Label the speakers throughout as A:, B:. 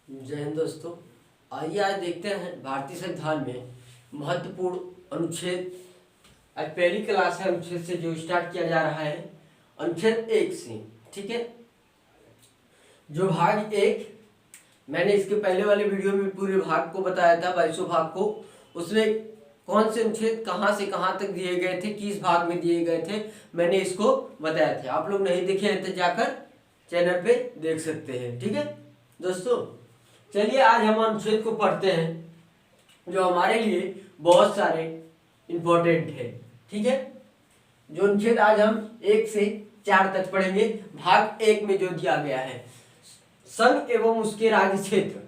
A: जय हिंद दोस्तों। आइए आज देखते हैं भारतीय संविधान में महत्वपूर्ण अनुच्छेद। आज पहली क्लास है अनुच्छेद से जो स्टार्ट किया जा रहा है अनुच्छेद 1 से। ठीक है, जो भाग 1 मैंने इसके पहले वाले वीडियो में पूरे भाग को बताया था, 22 भाग को। उसमें कौन से अनुच्छेद कहाँ से कहाँ तक दिए गए थे, किस भाग में दिए गए थे, मैंने इसको बताया था। आप लोग नहीं देखे हैं तो जाकर चैनल पे देख सकते हैं। ठीक है दोस्तों, चलिए आज हम अनुच्छेद को पढ़ते हैं जो हमारे लिए बहुत सारे इम्पोर्टेंट है। ठीक है, जो अनुच्छेद आज हम 1 से 4 तक पढ़ेंगे। भाग 1 में जो दिया गया है संघ एवं उसके राज्य क्षेत्र।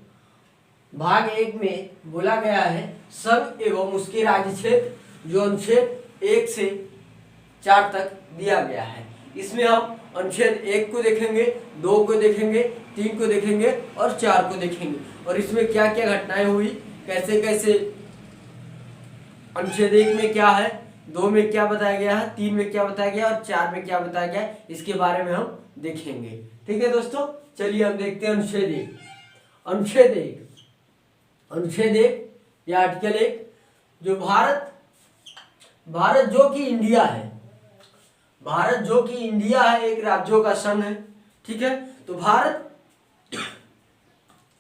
A: भाग 1 में बोला गया है संघ एवं उसके राज्य क्षेत्र, जो अनुच्छेद 1 से 4 तक दिया गया है। इसमें हम अनुच्छेद 1 को देखेंगे, 2 को देखेंगे, 3 को देखेंगे और 4 को देखेंगे, और इसमें क्या क्या घटनाएं हुई, कैसे कैसे अनुच्छेद 1 में क्या है, 2 में क्या बताया गया है, 3 में क्या बताया गया और 4 में क्या बताया गया, इसके बारे में हम देखेंगे। ठीक है दोस्तों, चलिए हम देखते हैं अनुच्छेद 1। अनुच्छेद 1 या आर्टिकल 1, जो भारत जो कि इंडिया है, भारत जो कि इंडिया है, एक राज्यों का संघ है। ठीक है, तो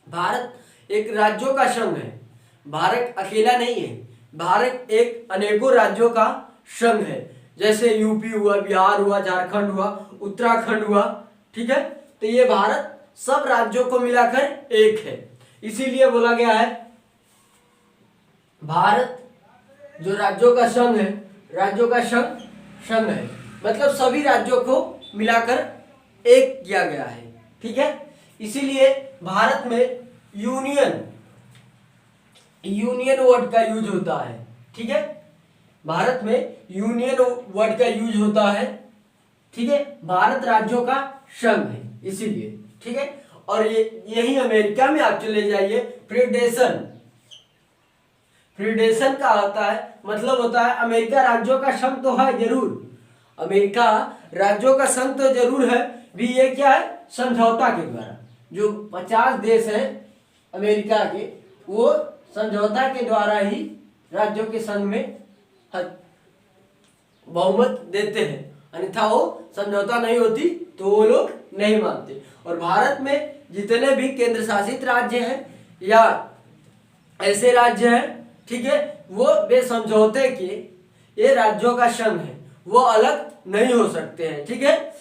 A: भारत एक राज्यों का संघ है। भारत अकेला नहीं है, भारत एक अनेकों राज्यों का संघ है। जैसे यूपी हुआ, बिहार हुआ, झारखंड हुआ, उत्तराखंड हुआ। ठीक है, तो ये भारत सब राज्यों को मिलाकर एक है। इसीलिए बोला गया है भारत जो राज्यों का संघ है, राज्यों का संघ है, मतलब सभी राज्यों को मिलाकर एक किया गया है। ठीक है, इसीलिए भारत में यूनियन वर्ड का यूज होता है। ठीक है, भारत में यूनियन वर्ड का यूज होता है। ठीक है, भारत राज्यों का संघ है इसीलिए। ठीक है, और यही अमेरिका में आप चले जाइए, फेडरेशन का होता है, मतलब होता है अमेरिका राज्यों का संघ तो है जरूर, अमेरिका राज्यों का संघ तो जरूर है भी। ये क्या है, समझौता के द्वारा। जो 50 देश हैं अमेरिका के, वो समझौता के द्वारा ही राज्यों के संघ में बहुमत देते हैं, अन्यथा वो समझौता नहीं होती तो वो लोग नहीं मानते। और भारत में जितने भी केंद्र शासित राज्य हैं या ऐसे राज्य हैं, ठीक है, वो बेसमझौते के ये राज्यों का संघ है, वो अलग नहीं हो सकते हैं। ठीक है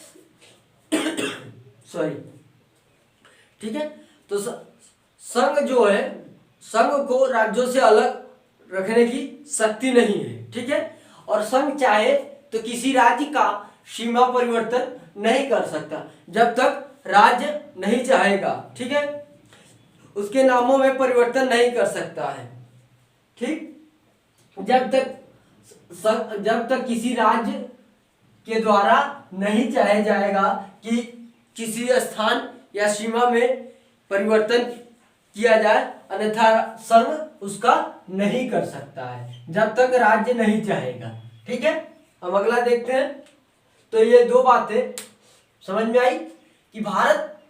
A: सॉरी। ठीक है, तो संघ जो है, संघ को राज्यों से अलग रखने की शक्ति नहीं है। ठीक है, और संघ चाहे तो किसी राज्य का सीमा परिवर्तन नहीं कर सकता जब तक राज्य नहीं चाहेगा। ठीक है, उसके नामों में परिवर्तन नहीं कर सकता है। ठीक, जब तक किसी राज्य के द्वारा नहीं चाहे जाएगा कि किसी स्थान या सीमा में परिवर्तन किया जाए, अन्यथा संघ उसका नहीं कर सकता है जब तक राज्य नहीं चाहेगा। ठीक है, हम अगला देखते हैं। तो ये 2 बातें समझ में आई कि भारत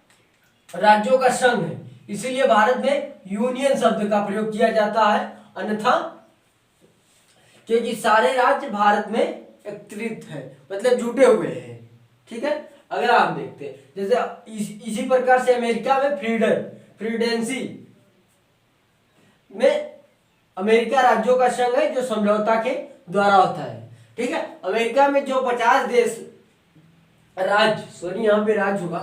A: राज्यों का संघ है, इसीलिए भारत में यूनियन शब्द का प्रयोग किया जाता है, अन्यथा क्योंकि सारे राज्य भारत में एकत्रित है, मतलब जुटे हुए हैं। ठीक है, अगर आप देखते हैं जैसे इसी प्रकार से अमेरिका में प्रेसिडेंसी में अमेरिका राज्यों का संघ है जो समझौता के द्वारा होता है। ठीक है, अमेरिका में जो 50 देश राज्य, सॉरी यहाँ पे राज्य होगा,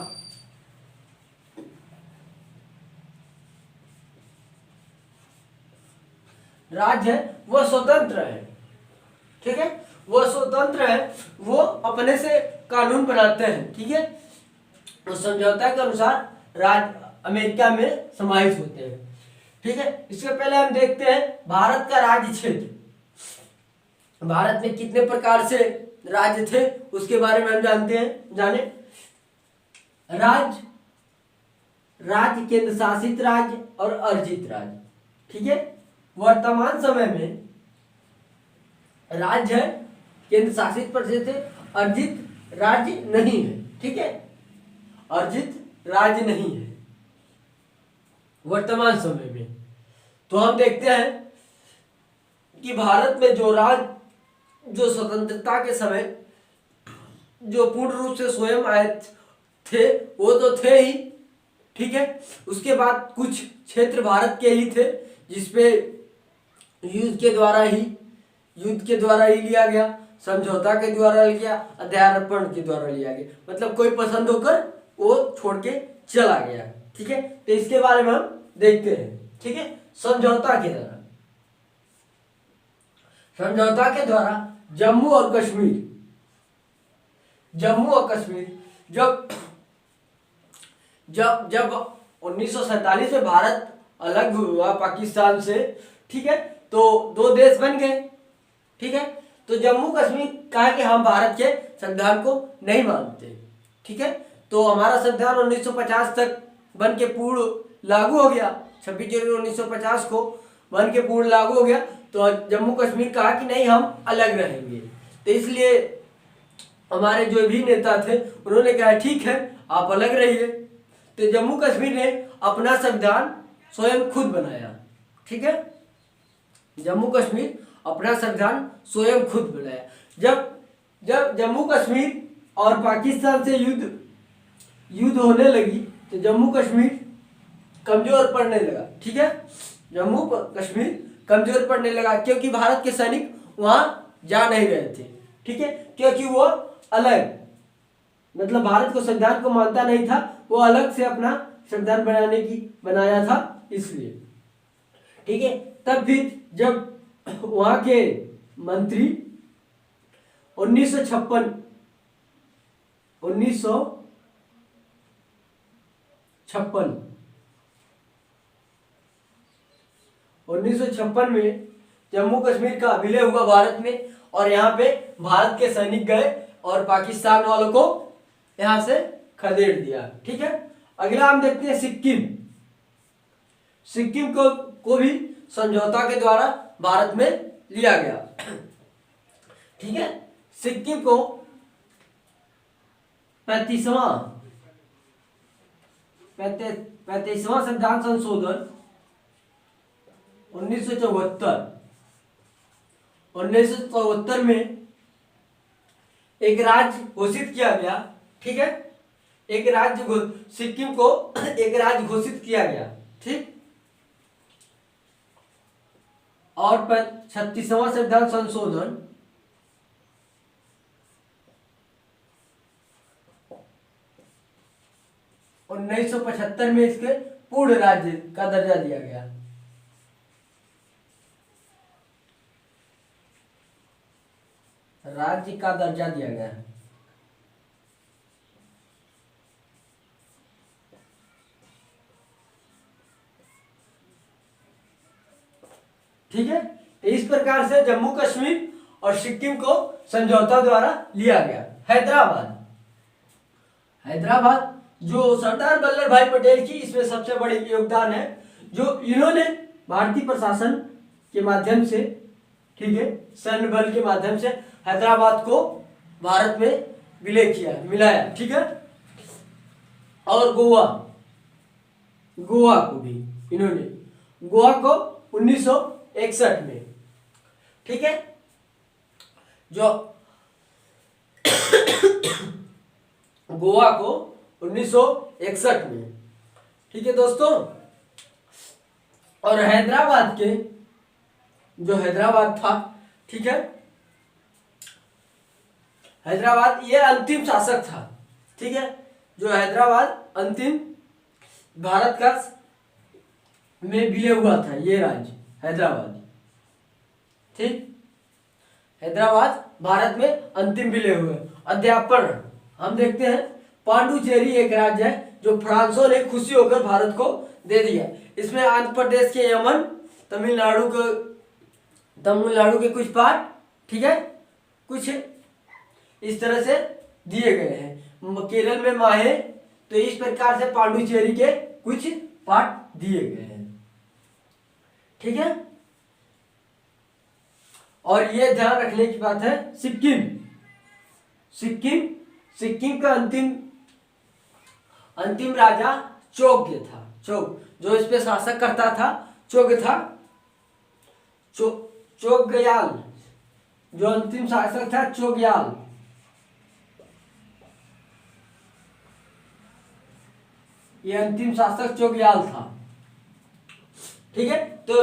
A: राज्य है, वो स्वतंत्र है। ठीक है, वो स्वतंत्र है, वो अपने से कानून बनाते हैं। ठीक है, उस समझौता के अनुसार राज्य अमेरिका में समाहित होते हैं। ठीक है, इसके पहले हम देखते हैं भारत का राज्य क्षेत्र। भारत में कितने प्रकार से राज्य थे उसके बारे में हम जाने। राज्य, केंद्र शासित राज्य और अर्जित राज्य। ठीक है, वर्तमान समय में राज्य है, केंद्र शासित प्रदेश है, अर्जित राज्य नहीं है। ठीक है, अर्जित राज्य नहीं है। वर्तमान समय में। तो हम देखते हैं कि भारत में जो स्वतंत्रता के समय जो पूर्ण रूप से स्वयं आए थे वो तो थे ही, ठीक है। उसके बाद कुछ क्षेत्र भारत के ही थे जिसपे युद्ध के द्वारा ही लिया गया, समझौता के द्वारा लिया, अध्यारोपण के द्वारा लिया गया, मतलब कोई पसंद होकर वो छोड़ के चला गया, ठीक है। तो इसके बारे में हम देखते हैं, ठीक है। समझौता के द्वारा जम्मू और कश्मीर जब 1947 में भारत अलग हुआ पाकिस्तान से, ठीक है, तो दो देश बन गए, ठीक है। तो जम्मू कश्मीर कहा कि हम भारत के संविधान को नहीं मानते, ठीक है। तो हमारा संविधान 1950 तक बन के पूर्ण लागू हो गया, 26 जनवरी 1950 को बन के पूर्ण लागू हो गया। तो जम्मू कश्मीर कहा कि नहीं हम अलग रहेंगे। तो इसलिए हमारे जो भी नेता थे उन्होंने कहा ठीक है आप अलग रहिए। तो जम्मू कश्मीर ने अपना संविधान स्वयं खुद बनाया, ठीक है। जम्मू कश्मीर अपना संविधान स्वयं खुद बनाया। जब जम्मू कश्मीर और पाकिस्तान से युद्ध होने लगी तो जम्मू कश्मीर कमजोर पड़ने लगा, ठीक है। जम्मू कश्मीर कमजोर पड़ने लगा क्योंकि भारत के सैनिक वहां जा नहीं रहे थे, ठीक है, क्योंकि वो अलग मतलब भारत को संविधान को मानता नहीं था, वो अलग से अपना संविधान बनाया था इसलिए, ठीक है। तब फिर जब वहां के मंत्री 1956 में जम्मू कश्मीर का विलय हुआ भारत में, और यहाँ पे भारत के सैनिक गए और पाकिस्तान वालों को यहाँ से खदेड़ दिया, ठीक है। अगला हम देखते हैं सिक्किम को भी समझौता के द्वारा भारत में लिया गया, ठीक है। सिक्किम को 35वां संविधान संशोधन 1974 में एक राज्य घोषित किया गया, ठीक है। सिक्किम को एक राज्य घोषित किया गया, ठीक। और 36वां संविधान संशोधन 1975 में इसके पूर्ण राज्य का दर्जा दिया गया। राज्य का दर्जा दिया गया है, ठीक है। इस प्रकार से जम्मू कश्मीर और सिक्किम को समझौता द्वारा लिया गया। हैदराबाद जो सरदार वल्लभ भाई पटेल की इसमें सबसे बड़ी योगदान है, जो इन्होंने भारतीय प्रशासन के माध्यम से, ठीक है, सैन्य बल के माध्यम से हैदराबाद को भारत में मिलाया, ठीक है। और गोवा को भी इन्होंने गोवा को 1961 में, ठीक है, जो गोवा को 1961 में, ठीक है दोस्तों। और हैदराबाद था, ठीक है, हैदराबाद ये अंतिम शासक था, ठीक है। जो हैदराबाद अंतिम भारत का में विलय हुआ था, ये राज्य हैदराबाद, ठीक। हैदराबाद भारत में अंतिम विलय हुए। अध्यापन हम देखते हैं, पांडुचेरी एक राज्य है जो फ्रांसों ने खुशी होकर भारत को दे दिया। इसमें आंध्र प्रदेश के यमन, तमिलनाडु के कुछ पार्ट, ठीक है, कुछ इस तरह से दिए गए हैं। केरल में माहे, तो इस प्रकार से पांडुचेरी के कुछ पार्ट दिए गए हैं, ठीक है। और ये ध्यान रखने की बात है, सिक्किम का अंतिम राजा चौग्य था, चोग, जो इस पे शासक करता था चोग था, चोग्याल, जो अंतिम शासक था चोग्याल। ये अंतिम शासक चोग्याल था। ठीक है, तो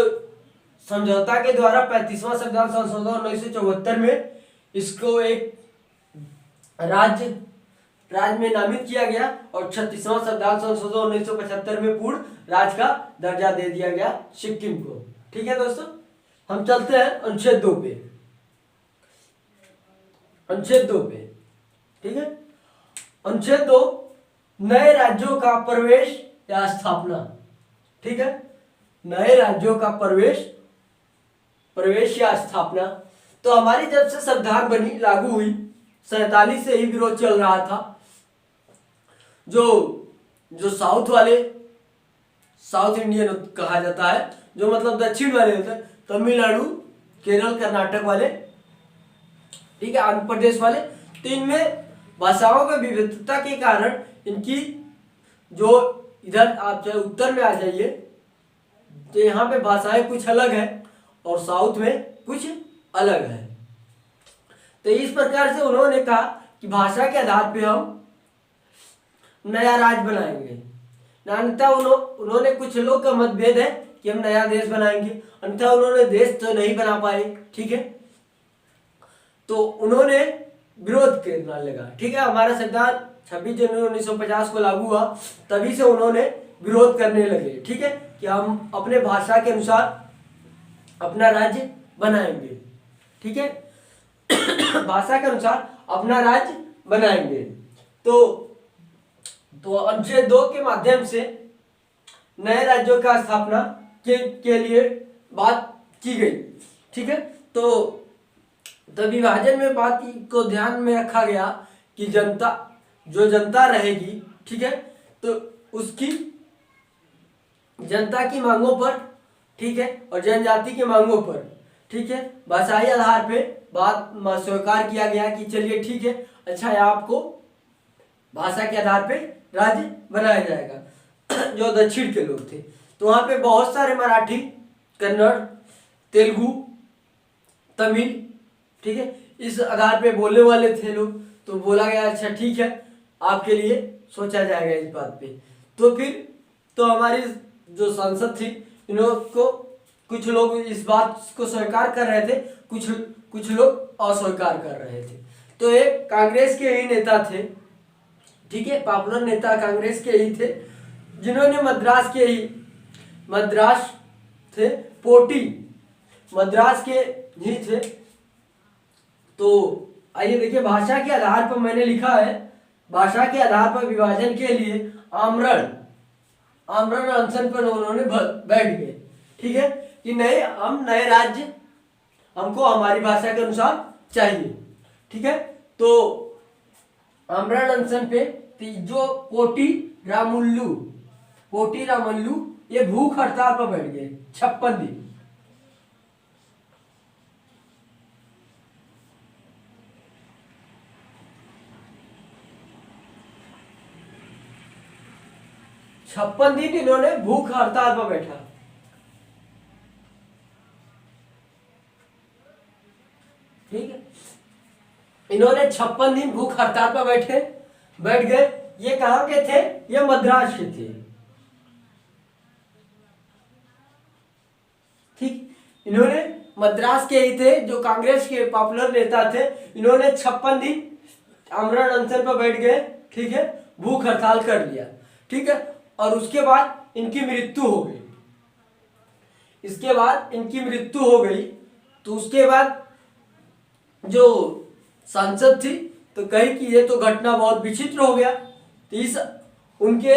A: समझौता के द्वारा 35वां संविधान संशोधन 1974 में इसको एक राज्य में नामित किया गया और 36वां संविधान संशोधन 1975 में पूर्ण राज्य का दर्जा दे दिया गया सिक्किम को। ठीक है दोस्तों, हम चलते हैं अनुच्छेद 2 पे। अनुच्छेद 2 पे, ठीक है, अनुच्छेद 2 नए राज्यों का प्रवेश या स्थापना। ठीक है, नए राज्यों का प्रवेश या स्थापना। तो हमारी जब से संविधान बनी लागू हुई 47 से ही विरोध चल रहा था। जो साउथ इंडियन कहा जाता है, जो मतलब दक्षिण वाले होते हैं, तमिलनाडु, केरल, कर्नाटक वाले, ठीक है, आंध्र प्रदेश वाले, तो इनमें भाषाओं की विविधता के कारण इनकी जो इधर आप चाहे उत्तर में आ जाइए तो यहाँ पे भाषाएं कुछ अलग है और साउथ में कुछ अलग है। तो इस प्रकार से उन्होंने कहा कि भाषा के आधार पे हम नया राज्य बनाएंगे। अन्यथा उन्होंने कुछ लोग का मतभेद है कि हम नया देश बनाएंगे, अन्यथा उन्होंने देश तो नहीं बना पाए। ठीक है, तो उन्होंने विरोध करना लगा। ठीक है, हमारा संविधान 26 जनवरी 1950 को लागू हुआ, तभी से उन्होंने विरोध करने लगे। ठीक है, कि हम अपने भाषा के अनुसार अपना राज्य बनाएंगे। ठीक है, भाषा के अनुसार अपना राज्य बनाएंगे। तो अनुच्छेद 2 के माध्यम से नए राज्यों का स्थापना के लिए बात की गई। ठीक है, तो विभाजन में बात को ध्यान में रखा गया कि जनता रहेगी, ठीक है, तो उसकी जनता की मांगों पर, ठीक है, और जनजाति की मांगों पर, ठीक है, भाषाई आधार पे बात स्वीकार किया गया कि चलिए ठीक है, अच्छा है, आपको भाषा के आधार पे राज्य बनाया जाएगा। जो दक्षिण के लोग थे तो वहाँ पे बहुत सारे मराठी, कन्नड़, तेलुगु, तमिल, ठीक है, इस आधार पे बोलने वाले थे लोग। तो बोला गया अच्छा ठीक है, आपके लिए सोचा जाएगा इस बात पे। तो फिर तो हमारी जो सांसद थी, इनको कुछ लोग इस बात को स्वीकार कर रहे थे, कुछ लोग अस्वीकार कर रहे थे। तो एक कांग्रेस के ही नेता थे, ठीक है, पॉपुलर नेता कांग्रेस के ही थे, जिन्होंने मद्रास थे, पोटी मद्रास के ही थे। तो आइए देखिए, भाषा के आधार पर मैंने लिखा है, भाषा के आधार पर विभाजन के लिए आमरण अनशन पर उन्होंने बैठ गए। ठीक है, कि नहीं, हम नए राज्य हमको हमारी भाषा के अनुसार चाहिए। ठीक है, तो आमरण अनशन पे जो पोटी रामुल्लू ये भूख हड़ताल पर बैठ गए 56 दिन। छप्पन दिन इन्होंने भूख हड़ताल पर बैठा। ठीक है, इन्होंने 56 दिन भूख हड़ताल पर बैठ गए। ये कहां के थे? ये मद्रास के थे। ठीक, इन्होंने मद्रास के ही थे, जो कांग्रेस के पॉपुलर नेता थे। इन्होंने 56 दिन आमरण अनशन पर बैठ गए। ठीक है, भूख हड़ताल कर लिया। ठीक है, और उसके बाद इनकी मृत्यु हो गई। तो उसके बाद जो सांसद थी तो कही कि ये तो घटना बहुत विचित्र हो गया। तो इस उनके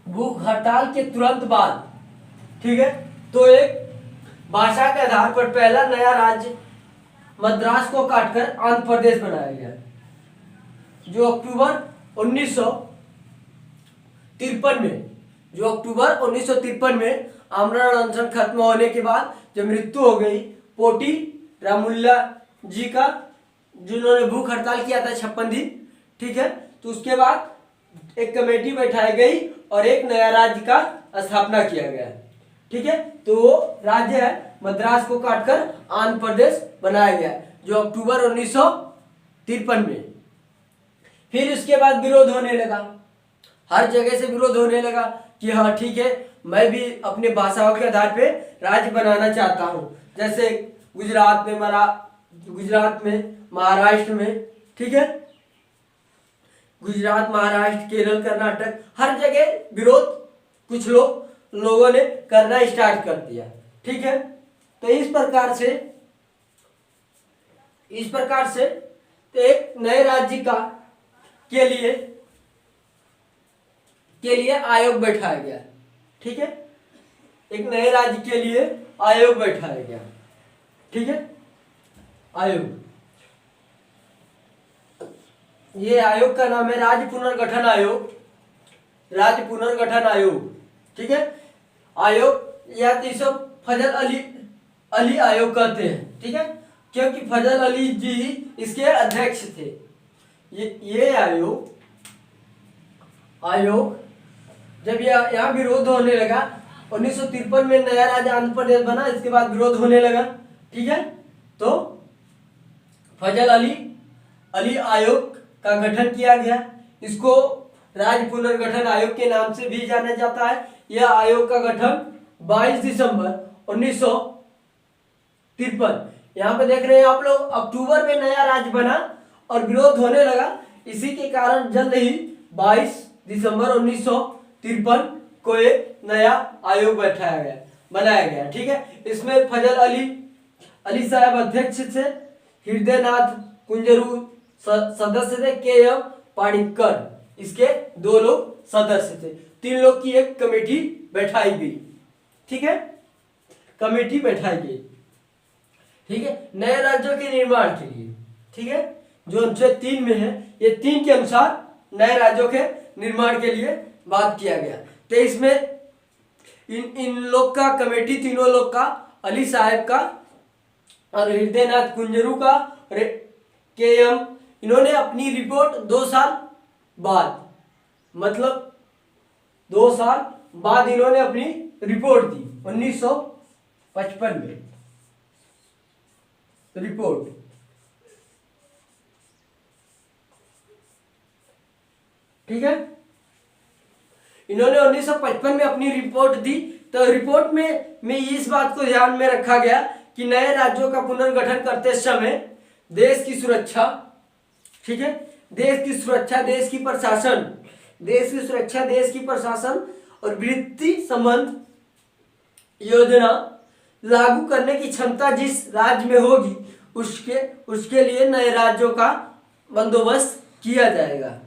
A: भूख हड़ताल के तुरंत बाद, ठीक है, तो एक भाषा के आधार पर पहला नया राज्य मद्रास को काटकर आंध्र प्रदेश बनाया गया, जो अक्टूबर 1953 में आमरण अनशन खत्म होने के बाद जब मृत्यु हो गई पोटी रामुल्ला जी का, जिन्होंने भूख हड़ताल किया था 56 दिन। ठीक है, तो उसके बाद एक कमेटी बैठाई गई और एक नया राज्य का स्थापना किया गया। ठीक है, तो वो राज्य है मद्रास को काटकर आंध्र प्रदेश बनाया गया, जो अक्टूबर 1953 में। फिर उसके बाद विरोध होने लगा, हर जगह से विरोध होने लगा कि हाँ ठीक है, मैं भी अपने भाषाओं के आधार पे राज्य बनाना चाहता हूँ। जैसे गुजरात में, महाराष्ट्र में, ठीक है, गुजरात, महाराष्ट्र, केरल, कर्नाटक, हर जगह विरोध कुछ लोगों ने करना स्टार्ट कर दिया। ठीक है, तो इस प्रकार से तो एक नए राज्य के लिए आयोग बैठाया गया। ठीक है, एक नए राज्य के लिए आयोग बैठाया गया। ठीक है, आयोग, ये आयोग का नाम है राज्य पुनर्गठन आयोग। ठीक है, आयोग या तो इसे फजल अली आयोग कहते हैं। ठीक है, क्योंकि फजल अली जी इसके अध्यक्ष थे। ये आयोग जब यहाँ विरोध होने लगा, 1953 में नया राज्य आंध्र प्रदेश बना, इसके बाद विरोध होने लगा। ठीक है, तो फजल अली आयोग का गठन किया गया। इसको राज्य पुनर्गठन आयोग के नाम से भी जाना जाता है। यह आयोग का गठन 22 दिसंबर 1953, यहाँ पे देख रहे हैं आप लोग, अक्टूबर में नया राज्य बना और विरोध होने लगा। इसी के कारण जल्द ही 22 दिसंबर 1953 को एक नया आयोग बनाया गया। ठीक है, इसमें फजल अली साहब अध्यक्ष थे, हृदयनाथ कुंजरू सदस्य थे, के.एम. पाडिक्कर इसके 2 लोग सदस्य थे। 3 लोग की एक कमेटी बैठाई गई। ठीक है, कमेटी बैठाई गई। ठीक है, नए राज्यों के निर्माण के लिए। ठीक है, जो अनुच्छेद 3 में है, ये 3 के अनुसार नए राज्यों के निर्माण के लिए बात किया गया। तो इसमें इन लोग का कमेटी, तीनों लोग का, अली साहब का और हृदयनाथ कुंजरू का, के.एम. इन्होंने अपनी रिपोर्ट 2 साल बाद, मतलब 2 साल बाद इन्होंने अपनी रिपोर्ट दी, 1955 में रिपोर्ट। ठीक है, इन्होंने 1955 में अपनी रिपोर्ट दी। तो रिपोर्ट में इस बात को ध्यान में रखा गया कि नए राज्यों का पुनर्गठन करते समय देश की सुरक्षा, ठीक है, देश की सुरक्षा, देश की प्रशासन और वृत्ति संबंध योजना लागू करने की क्षमता जिस राज्य में होगी, उसके लिए नए राज्यों का बंदोबस्त किया जाएगा।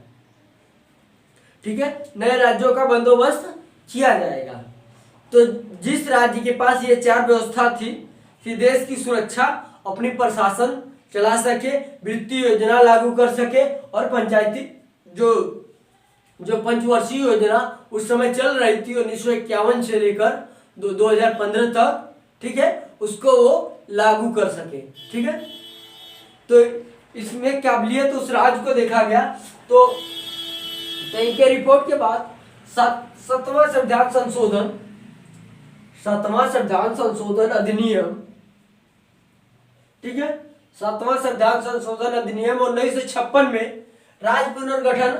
A: ठीक है, नए राज्यों का बंदोबस्त किया जाएगा। तो जिस राज्य के पास ये 4 व्यवस्था थी कि देश की सुरक्षा, अपनी प्रशासन चला सके, वित्तीय योजना लागू कर सके और पंचायती जो पंचवर्षीय योजना उस समय चल रही थी 1951 से लेकर 2015 तक, ठीक है, उसको वो लागू कर सके। ठीक है, तो इसमें काबिलियत उस राज्य को देखा गया। तो इनके रिपोर्ट के बाद 7वां संविधान संशोधन अधिनियम, ठीक है, 7वां संविधान संशोधन अधिनियम 1956 में राज्य पुनर्गठन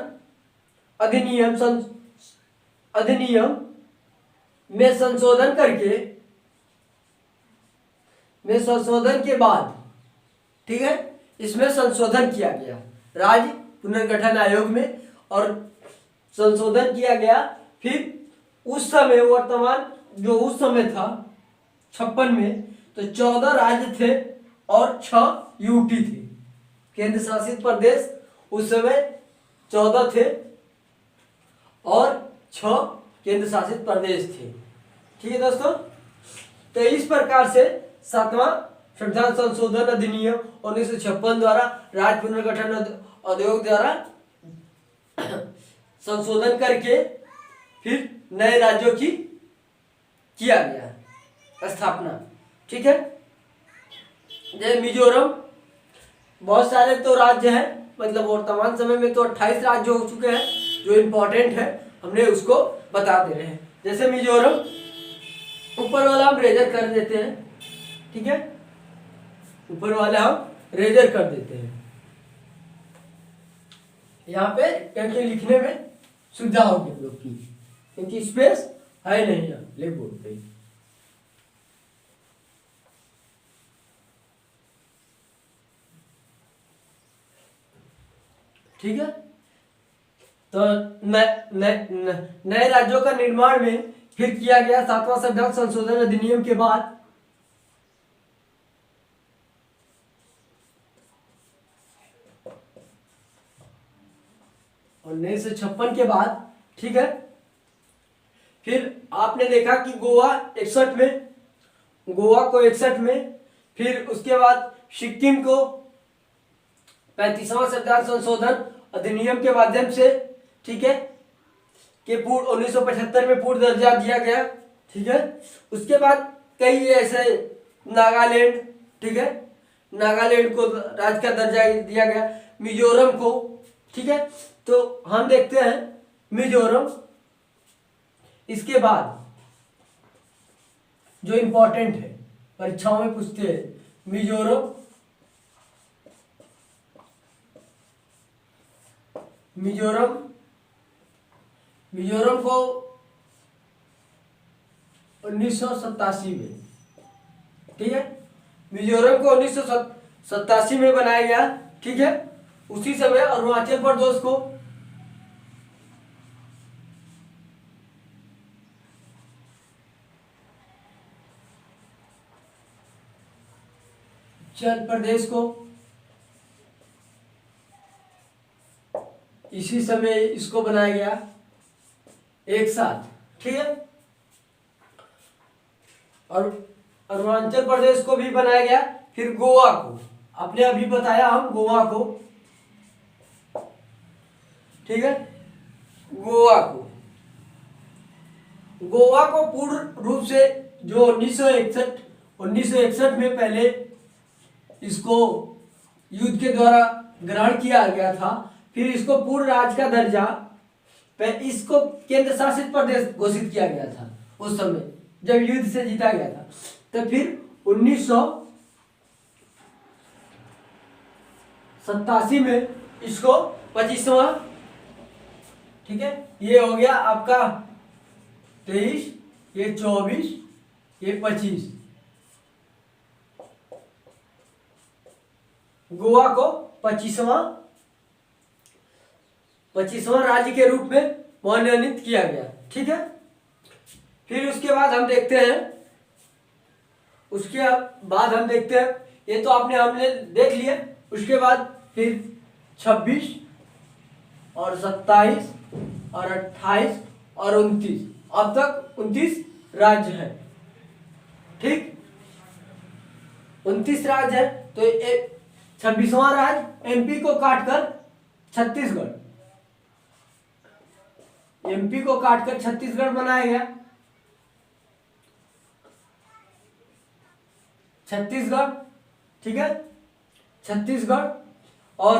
A: अधिनियम में संशोधन के बाद, ठीक है, इसमें संशोधन किया गया राज्य पुनर्गठन आयोग में, और संशोधन किया गया। फिर उस समय, वर्तमान जो उस समय था 56 में, तो 14 राज्य थे और 6 यूटी थे, केंद्र शासित प्रदेश। उस समय 14 थे और 6 केंद्र शासित प्रदेश थे। ठीक है दोस्तों, तो इस प्रकार से 7वां संविधान संशोधन अधिनियम 1956 द्वारा राज्य पुनर्गठन आयोग द्वारा संशोधन करके फिर नए राज्यों की किया गया स्थापना। ठीक है, जैसे मिजोरम, बहुत सारे तो राज्य हैं, मतलब वर्तमान समय में तो 28 राज्य हो चुके हैं जो इम्पोर्टेंट है। हमने उसको बता दे रहे हैं। जैसे मिजोरम, ऊपर वाला हम रेजर कर देते हैं, ठीक है, ऊपर वाला हम रेजर कर देते हैं यहाँ पे, क्योंकि लिखने में सुविधा होगी हम लोग की, क्योंकि स्पेस है नहीं यहाँ ब्लैक बोर्ड पे। ठीक है, तो नए राज्यों का निर्माण में फिर किया गया 7वां संविधान संशोधन अधिनियम के बाद। और 1956 के बाद, ठीक है, फिर आपने देखा कि गोवा 61 में, गोवा को 61 में, फिर उसके बाद सिक्किम को 35वां संविधान संशोधन अधिनियम के माध्यम से, ठीक है, कि पूर्ण 1975 में पूर्ण दर्जा दिया गया। ठीक है, उसके बाद कई ऐसे नागालैंड, ठीक है, नागालैंड को राज्य का दर्जा दिया गया, मिजोरम को, ठीक है। तो हम देखते हैं मिजोरम, इसके बाद जो इंपॉर्टेंट है, परीक्षाओं में पूछते हैं, मिजोरम, मिजोरम को 1987 में, ठीक है, मिजोरम को 1987 में बनाया गया। ठीक है, उसी समय अरुणाचल प्रदेश को इसी समय इसको बनाया गया एक साथ। ठीक है, और अरुणाचल प्रदेश को भी बनाया गया। फिर गोवा को, आपने अभी बताया हम गोवा को, ठीक है, गोवा को पूर्ण रूप से जो 1961 में पहले इसको युद्ध के द्वारा ग्रहण किया गया था, फिर इसको पूर्ण राज्य का दर्जा, इसको केंद्र शासित प्रदेश घोषित किया गया था उस समय जब युद्ध से जीता गया था। तो फिर 1987 में इसको 25वां, ठीक है, ये हो गया आपका 23, ये 24, ये 25, गोवा को 25वां राज्य के रूप में मनोनीत किया गया। ठीक है, फिर उसके बाद हम देखते हैं, ये तो हमने देख लिया। उसके बाद फिर 26 और 27 और 28 और 29, अब तक 29 राज्य है। ठीक, 29 राज्य है। तो 26वां राज्य एमपी को काटकर छत्तीसगढ़, बनाया गया। छत्तीसगढ़, ठीक है, छत्तीसगढ़ और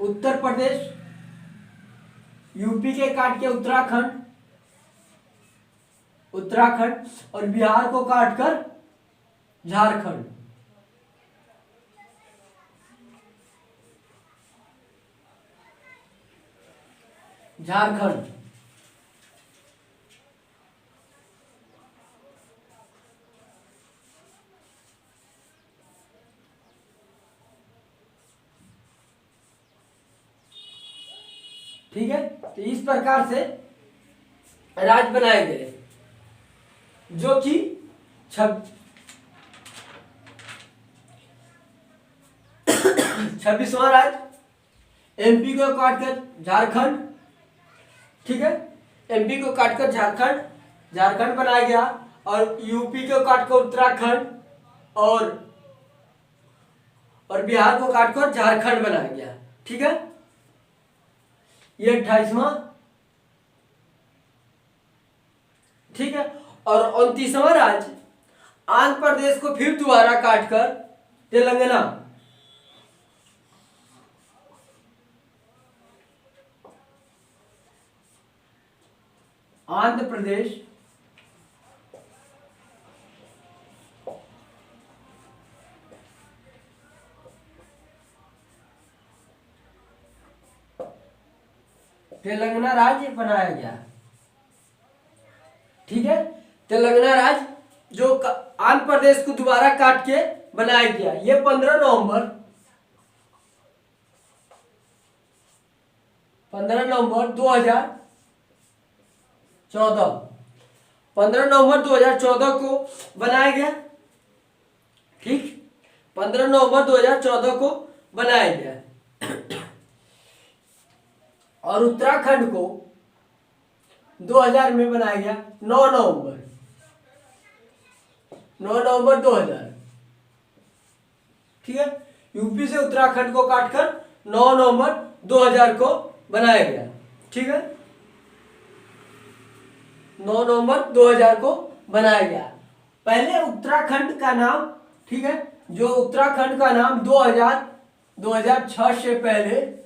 A: उत्तर प्रदेश, यूपी के काट के उत्तराखंड और बिहार को काटकर झारखंड। ठीक है, तो इस प्रकार से राज्य बनाए गए, जो कि 26वां राज्य एमपी को काटकर झारखंड, ठीक है, एमपी को काटकर झारखंड बनाया गया, और यूपी को काटकर उत्तराखंड और बिहार को काटकर झारखंड बनाया गया। ठीक है, ये 28वां, ठीक है, और 29वां राज्य आंध्र प्रदेश को फिर दोबारा काटकर तेलंगाना, आंध्र प्रदेश, तेलंगाना राज्य बनाया गया। ठीक है, तेलंगाना राज्य जो आंध्र प्रदेश को दोबारा काट के बनाया गया, ये 15 नवंबर 2014 15 नवंबर 2014 को बनाया गया। ठीक, 15 नवंबर 2014 को बनाया गया। और उत्तराखंड को 2000 में बनाया गया, 9 नवंबर 2000। ठीक है, यूपी से उत्तराखंड को काटकर 9 नवंबर 2000 को बनाया गया। ठीक है, 9 नवंबर 2000 को बनाया गया। पहले उत्तराखंड का नाम, ठीक है, जो उत्तराखंड का नाम 2006 से पहले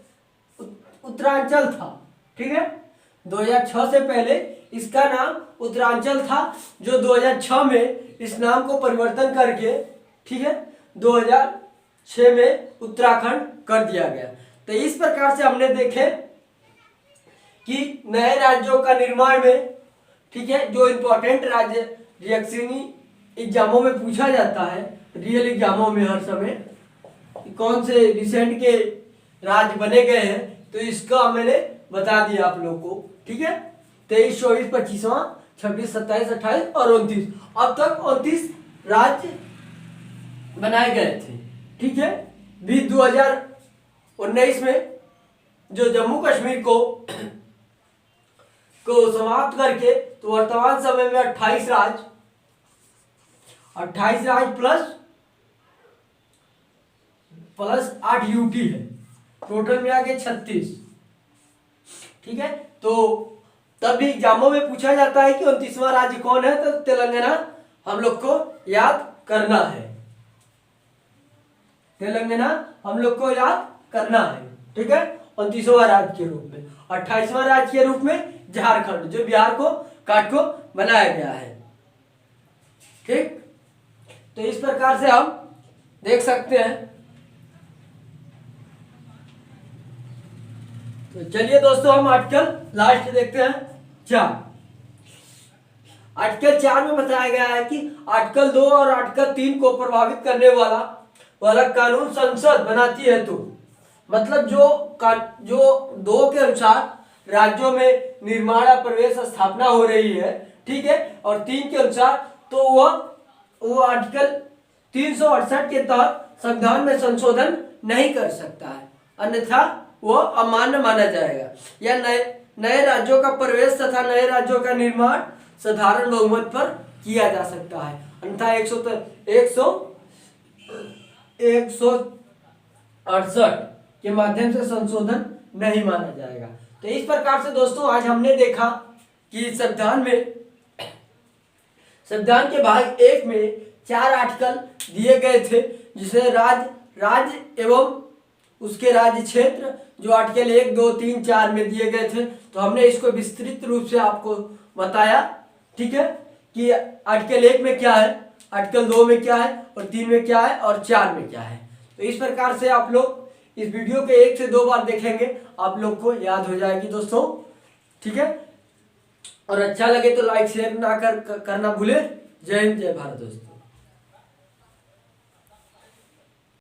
A: उत्तरांचल था। ठीक है, 2006 से पहले इसका नाम उत्तरांचल था, जो 2006 में इस नाम को परिवर्तन करके, ठीक है, 2006 में उत्तराखंड कर दिया गया। तो इस प्रकार से हमने देखे कि नए राज्यों का निर्माण में, ठीक है, जो इम्पोर्टेंट राज्य रिएक्शनी एग्जामों में पूछा जाता है, रियल एग्जामों में हर समय, कौन से रिसेंट के राज्य बने गए हैं, तो इसका मैंने बता दिया आप लोग को। ठीक है, 23, 24, 25वां, 26, 27, 28 और 29, अब तक 29 राज्य बनाए गए थे। ठीक है, भी 2019 में जो जम्मू कश्मीर को समाप्त करके, तो वर्तमान समय में 28 राज्य प्लस 8 यूटी है, टोटल मिला के 36। ठीक है, तो तब भी एग्जामों में पूछा जाता है कि 29वां राज्य कौन है, तो तेलंगाना हम लोग को याद करना है। तेलंगाना हम लोग को याद करना है। ठीक है, 29वां राज्य के रूप में। 28वां राज्य के रूप में झारखंड, जो बिहार को काट को बनाया गया है। ठीक, तो इस प्रकार से हम देख सकते हैं। तो चलिए दोस्तों, हम आर्टिकल लास्ट देखते हैं 4। आर्टिकल 4 में बताया गया है कि आर्टिकल 2 और आर्टिकल 3 को प्रभावित करने वाला कानून संसद बनाती है। तो मतलब जो 2 के अनुसार राज्यों में निर्माण या प्रवेश स्थापना हो रही है, ठीक है, और 3 के अनुसार तो वो आर्टिकल 368 के तहत संविधान में संशोधन नहीं कर सकता है, अन्यथा वो अमान्य माना जाएगा। या नए राज्यों का प्रवेश तथा नए राज्यों का निर्माण साधारण बहुमत पर किया जा सकता है, अन्यथा 168 के माध्यम से संशोधन नहीं माना जाएगा। तो इस प्रकार से दोस्तों आज हमने देखा कि संविधान के भाग 1 में 4 आर्टिकल दिए गए थे, जिसे राज्य एवं उसके राज्य क्षेत्र, जो आर्टिकल 1, 2, 3, 4 में दिए गए थे। तो हमने इसको विस्तृत रूप से आपको बताया। ठीक है, कि आर्टिकल 1 में क्या है, आर्टिकल 2 में क्या है, और 3 में क्या है, और 4 में क्या है। तो इस प्रकार से आप लोग इस वीडियो को 1 से 2 बार देखेंगे, आप लोग को याद हो जाएगी दोस्तों। ठीक है, और अच्छा लगे तो लाइक शेयर करना भूले। जय हिंद, जय भारत दोस्तों।